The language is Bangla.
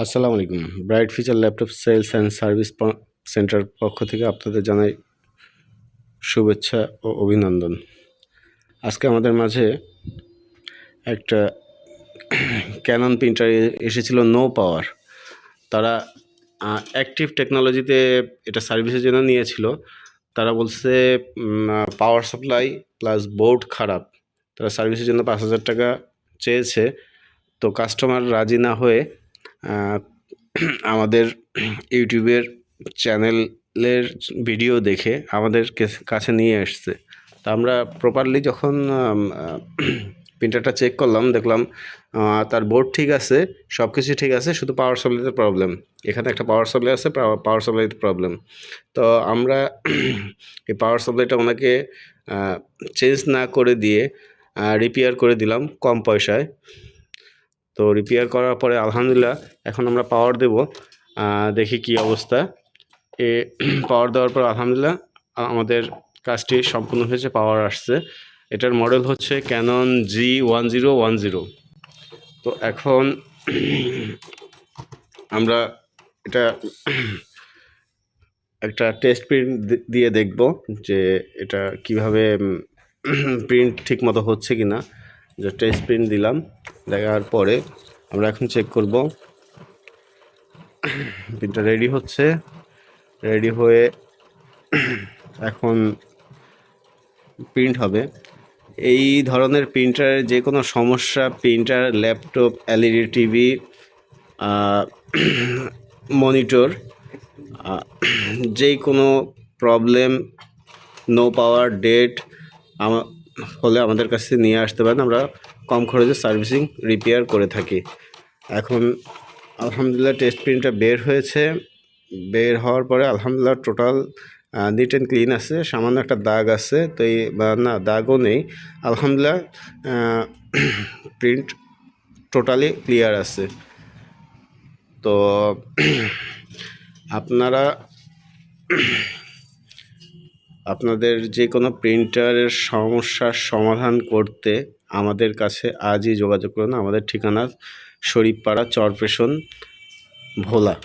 আসসালামু আলাইকুম। Bright feature laptop sales and service centre পক্ষ থেকে আপনাদের জানাই শুভেচ্ছা ও অভিনন্দন। আজকে আমাদের মাঝে একটা ক্যানন প্রিন্টার এসেছিল নো পাওয়ার। তারা অ্যাক্টিভ টেকনোলজিতে এটা সার্ভিসের জন্য নিয়েছিল। তারা বলছে পাওয়ার সাপ্লাই প্লাস বোর্ড খারাপ। তারা সার্ভিসের জন্য 5,000 টাকা চেয়েছে। তো কাস্টমার রাজি না হয়ে আমাদের ইউটিউবের চ্যানেলের ভিডিও দেখে আমাদের কাছে নিয়ে আসছে। তা আমরা প্রপারলি যখন প্রিন্টারটা চেক করলাম, দেখলাম তার বোর্ড ঠিক আছে, সব কিছু ঠিক আছে, শুধু পাওয়ার সাপ্লাইতে প্রবলেম। এখানে একটা পাওয়ার সাপ্লাই আছে, পাওয়ার সাপ্লাইতে প্রবলেম। তো আমরা এই পাওয়ার সাপ্লাইটা ওনাকে চেঞ্জ না করে দিয়ে রিপেয়ার করে দিলাম কম পয়সায়। তো রিপেয়ার করার পরে আলহামদুলিল্লাহ এখন আমরা পাওয়ার দেব, দেখি কি অবস্থা। পাওয়ার দেওয়ার পর আলহামদুলিল্লাহ আমাদের কাজটি সম্পূর্ণ হয়েছে, পাওয়ার আসছে। এটার মডেল হচ্ছে ক্যানন G1010। তো এখন আমরা এটা একটা টেস্ট প্রিন্ট দিয়ে দেখব যে এটা কিভাবে প্রিন্ট ঠিক মতো হচ্ছে কি না। যে টেস্ট প্রিন্ট দিলাম, দেখার পরে আমরা এখন চেক করব প্রিন্টটা রেডি হচ্ছে। রেডি হয়ে এখন প্রিন্ট হবে। এই ধরনের প্রিন্টারের যে কোনো সমস্যা, printer, laptop, LED TV, monitor, যে কোনো প্রবলেম, নো পাওয়ার, ডেট হলে আমাদের কাছে নিয়ে আসতে পারেন। আমরা কম খরচে সার্ভিসিং, রিপেয়ার করে থাকি। এখন আলহামদুলিল্লাহ টেস্ট প্রিন্টটা বের হয়েছে। বের হওয়ার পরে আলহামদুলিল্লাহ টোটাল নিট অ্যান্ড ক্লিন আছে। সামান্য একটা দাগ আছে, তো এই না, দাগও নেই। আলহামদুলিল্লাহ প্রিন্ট টোটালি ক্লিয়ার আছে। তো আপনারা আপনাদের যে কোনো প্রিন্টারের সমস্যার সমাধান করতে আমাদের কাছে আজই যোগাযোগ করুন। আমাদের ঠিকানা শরীফপাড়া, চরপেশন, ভোলা।